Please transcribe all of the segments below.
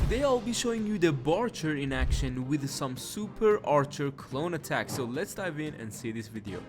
Today I'll be showing you the Barcher in action with some super archer clone attack. So let's dive in and see this video.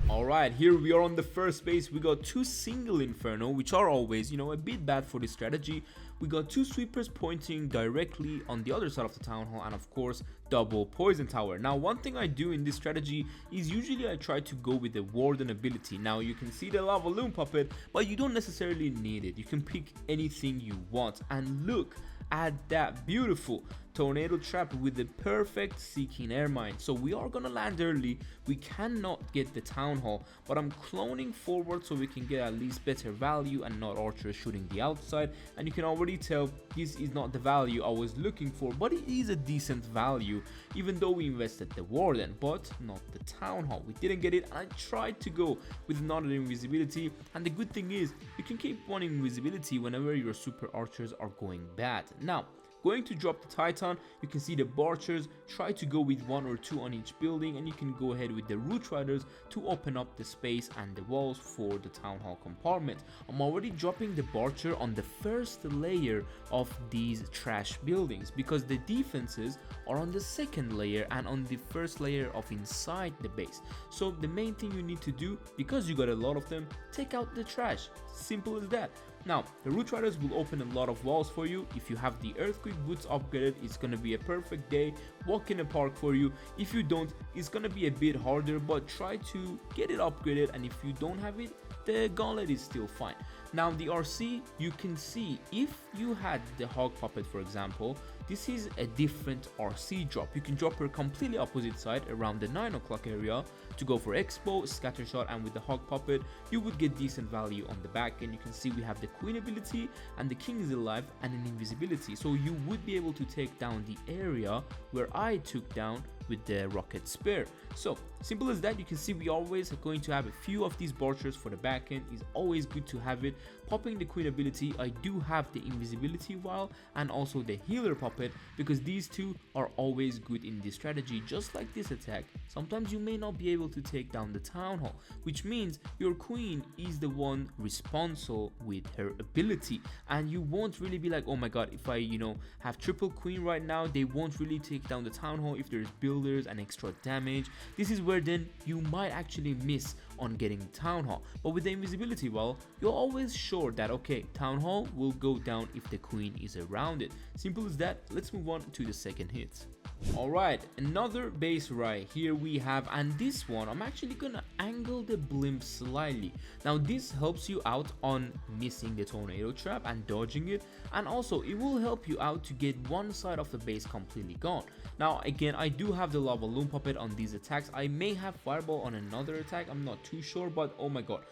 Alright, here we are on the first base. We got two single inferno, which are always, a bit bad for this strategy. We got two sweepers pointing directly on the other side of the town hall, and of course double poison tower. Now one thing I do in this strategy is usually I try to go with the warden ability. Now you can see the lava loom puppet, but you don't necessarily need it. You can pick anything you want, and look at that beautiful tornado trap with the perfect seeking air mine. So we are gonna land early. We cannot get the town hall, but I'm cloning forward so we can get at least better value and not archers shooting the outside. And you can already tell this is not the value I was looking for, but it is a decent value even though we invested the warden but not the town hall. We didn't get it, and I tried to go with another invisibility, and the good thing is you can keep one invisibility whenever your super archers are going bad. Now going to drop the Titan, you can see the Barchers try to go with one or two on each building, and you can go ahead with the Root Riders to open up the space and the walls for the Town Hall compartment. I'm already dropping the Barcher on the first layer of these trash buildings because the defenses are on the second layer and on the first layer of inside the base. So the main thing you need to do, because you got a lot of them, take out the trash. Simple as that. Now, the Root Riders will open a lot of walls for you. If you have the Earthquake Boots upgraded, it's gonna be a perfect day, walk in the park for you. If you don't, it's gonna be a bit harder, but try to get it upgraded, and if you don't have it, the Gauntlet is still fine. Now the RC, you can see if you had the Hog Puppet, for example, this is a different RC drop. You can drop her completely opposite side around the 9 o'clock area to go for Expo, Scattershot, and with the Hog Puppet, you would get decent value on the back. And you can see we have the Queen ability and the King is alive and an invisibility. So you would be able to take down the area where I took down with the rocket spear. So simple as that. You can see we always are going to have a few of these Barchers for the back end. Is always good to have it. Popping the Queen ability, I do have the invisibility vial and also the healer puppet, because these two are always good in this strategy. Just like this attack, sometimes you may not be able to take down the town hall, which means your queen is the one responsible with her ability, and you won't really be like, oh my god, if I have triple queen right now, they won't really take down the town hall if there's builders and extra damage. This is where then you might actually miss on getting town hall. But with the invisibility wall, you're always sure that okay, town hall will go down if the queen is around it. Simple as that. Let's move on to the second hit. Alright, another base right here we have, and this one I'm actually gonna angle the blimp slightly. Now this helps you out on missing the tornado trap and dodging it, and also it will help you out to get one side of the base completely gone. Now again, I do have the lava loom puppet on these attacks. I may have fireball on another attack, I'm not too sure, but oh my god,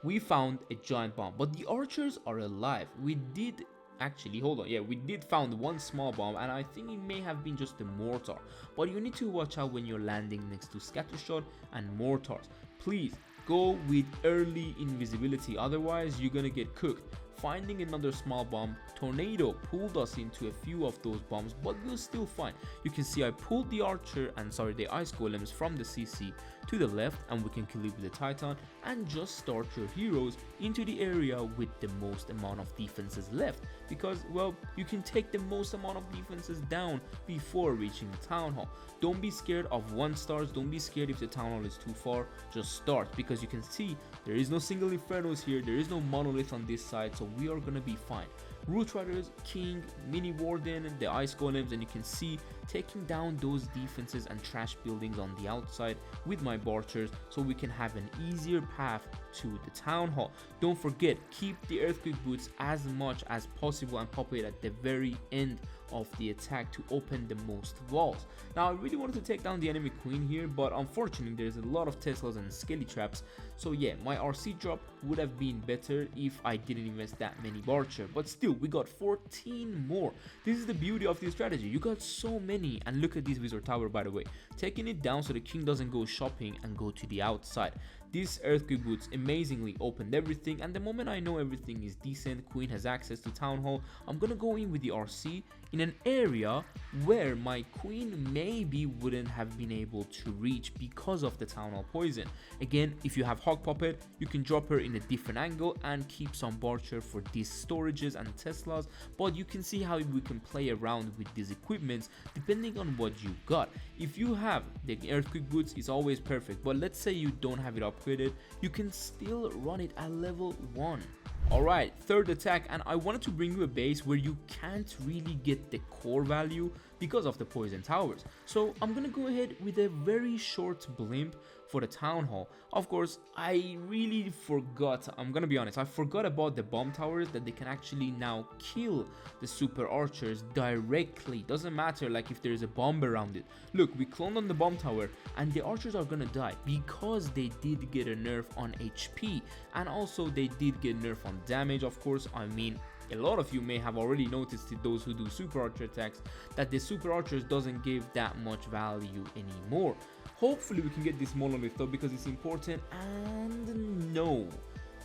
we found a giant bomb, but the archers are alive. We did actually, hold on, yeah, we did found one small bomb, and I think it may have been just a mortar, but you need to watch out when you're landing next to scattershot and mortars. Please go with early invisibility, otherwise you're gonna get cooked. Finding another small bomb, tornado pulled us into a few of those bombs, but we're still fine. You can see I pulled the archer and the ice golems from the CC to the left, and we can kill it with the Titan and just start your heroes into the area with the most amount of defenses left, because well, you can take the most amount of defenses down before reaching the town hall. Don't be scared of 1 stars, don't be scared if the town hall is too far, just start, because you can see there is no single infernos here, there is no monolith on this side, so we are gonna be fine. Root Riders, King, Mini Warden, the Ice Golems, and you can see taking down those defenses and trash buildings on the outside with my Barchers, so we can have an easier path to the town hall. Don't forget, keep the Earthquake Boots as much as possible and pop it at the very end of the attack to open the most walls. Now I really wanted to take down the enemy queen here, but unfortunately there's a lot of Teslas and skelly traps, so yeah, my RC drop would have been better if I didn't invest that many Barcher, but still we got 14 more. This is the beauty of this strategy, you got so many. And look at this wizard tower, by the way, taking it down so the king doesn't go shopping and go to the outside. This earthquake boots amazingly opened everything, and the moment I know everything is decent, Queen has access to Town Hall, I'm gonna go in with the RC in an area where my Queen maybe wouldn't have been able to reach because of the Town Hall poison. Again, if you have Hog Puppet, you can drop her in a different angle and keep some Barcher for these storages and Teslas, but you can see how we can play around with these equipments depending on what you got. If you have the earthquake boots, it's always perfect, but let's say you don't have it upgraded, you can still run it at level 1. Alright, third attack, and I wanted to bring you a base where you can't really get the core value because of the poison towers. So I'm gonna go ahead with a very short blimp for the Town Hall. Of course, I really forgot, I'm gonna be honest, I forgot about the bomb towers, that they can actually now kill the super archers directly. Doesn't matter like if there's a bomb around it. Look, we cloned on the bomb tower and the archers are gonna die because they did get a nerf on HP, and also they did get nerf on damage. Of course, I mean, a lot of you may have already noticed it, those who do super archer attacks, that the super archers doesn't give that much value anymore. Hopefully we can get this monolith though, because it's important, and no.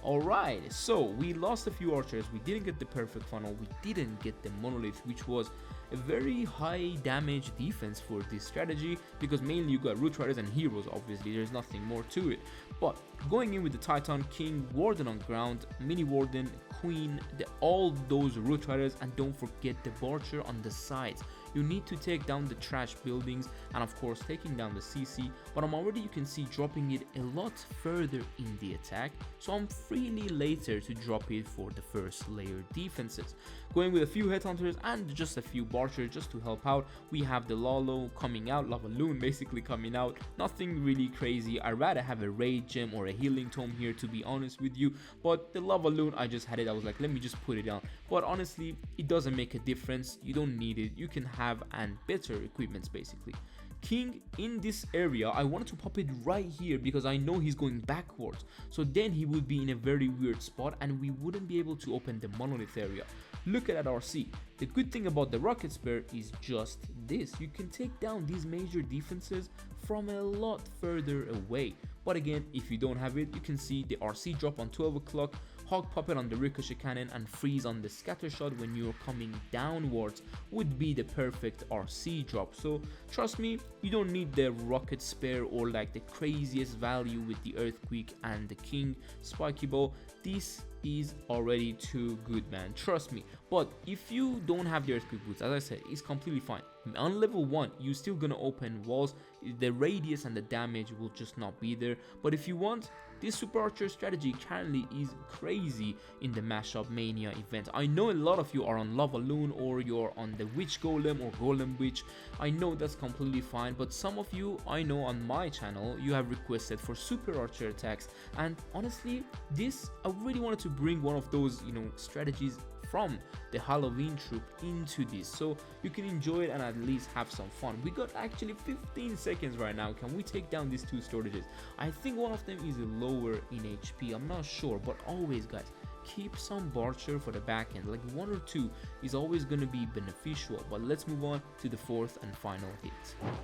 Alright, so we lost a few archers, we didn't get the perfect funnel, we didn't get the monolith, which was a very high damage defense for this strategy, because mainly you got root riders and heroes. Obviously there's nothing more to it, but going in with the Titan, King, Warden on ground, Mini Warden, Queen, all those root riders, and don't forget the Barcher on the sides. You need to take down the trash buildings and of course taking down the CC, but I'm already, you can see, dropping it a lot further in the attack, so I'm freely later to drop it for the first layer defenses. Going with a few headhunters and just a few Barcher just to help out. We have the Lalo coming out, Lava Loon basically coming out, nothing really crazy. I'd rather have a Raid Gem or a Healing Tome here, to be honest with you, but the Lava Loon, I just had it, I was like, let me just put it down, but honestly it doesn't make a difference, you don't need it, you can have and better equipments basically. King in this area, I wanted to pop it right here because I know he's going backwards, so then he would be in a very weird spot and we wouldn't be able to open the monolith area. Look at that RC. The good thing about the rocket spear is just this, you can take down these major defenses from a lot further away. But again, if you don't have it, you can see the RC drop on 12 o'clock, Hog Puppet on the ricochet cannon, and freeze on the scatter shot when you're coming downwards would be the perfect RC drop. So trust me, you don't need the rocket spear or like the craziest value with the earthquake and the King spiky ball. This is already too good, man, trust me. But if you don't have the earthquake boots, as I said, it's completely fine. On level 1 you're still gonna open walls, the radius and the damage will just not be there. But if you want, this super archer strategy currently is crazy in the MashUp Mania event. I know a lot of you are on Lava Loon or you're on the Witch Golem or Golem Witch. I know that's completely fine, but some of you I know on my channel, you have requested for super archer attacks, and honestly this, I really wanted to bring one of those, you know, strategies from the Halloween troop into this, so you can enjoy it and at least have some fun. We got actually 15 seconds right now. Can we take down these two storages? I think one of them is lower in HP, I'm not sure, but always guys, keep some Barcher for the back end, like 1 or 2 is always going to be beneficial. But let's move on to the fourth and final hit.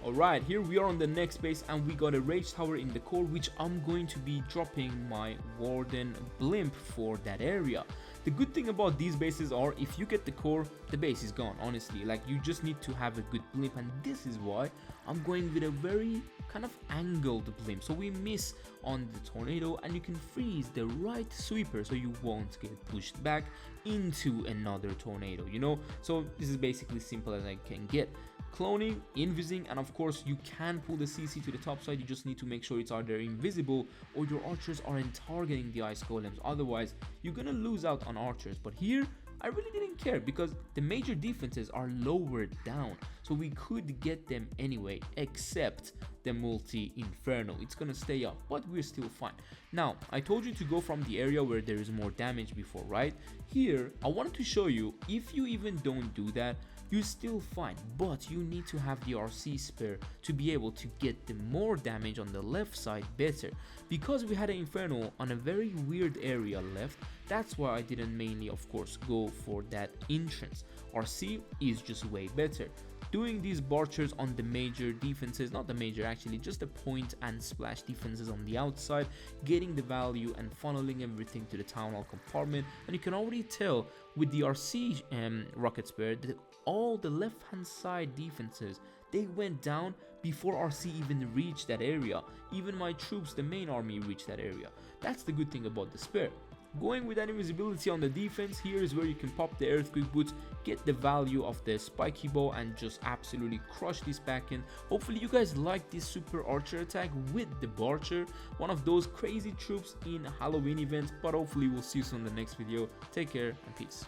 Alright, here we are on the next base and we got a Rage Tower in the core, which I'm going to be dropping my Warden Blimp for that area. The good thing about these bases are, if you get the core, the base is gone, honestly. Like, you just need to have a good blimp, and this is why I'm going with a very kind of angled blimp, so we miss on the tornado and you can freeze the right sweeper so you won't get pushed back into another tornado, you know. So this is basically simple as I can get. Cloning, invising, and of course you can pull the CC to the top side. You just need to make sure it's either invisible or your archers aren't targeting the ice golems, otherwise you're gonna lose out on archers. But here I really didn't care because the major defenses are lowered down, so we could get them anyway, except the multi inferno. It's gonna stay up, but we're still fine. Now, I told you to go from the area where there is more damage before, right? Here I wanted to show you, if you even don't do that, you're still fine, but you need to have the RC spare to be able to get the more damage on the left side better. Because we had an inferno on a very weird area left, that's why I didn't mainly, of course, go for that entrance. RC is just way better. doing these Barchers on the major defenses, not the major actually, just the point and splash defenses on the outside, getting the value and funneling everything to the Town Hall compartment. And you can already tell with the RC Rocket Spear that all the left hand side defenses, they went down before RC even reached that area. Even my troops, the main army, reached that area. That's the good thing about the spear. Going with that invisibility on the defense, here is where you can pop the earthquake boots, get the value of the spiky bow, and just absolutely crush this back end. Hopefully you guys like this super archer attack with the Barcher, one of those crazy troops in Halloween events. But hopefully we'll see you soon in the next video. Take care and peace.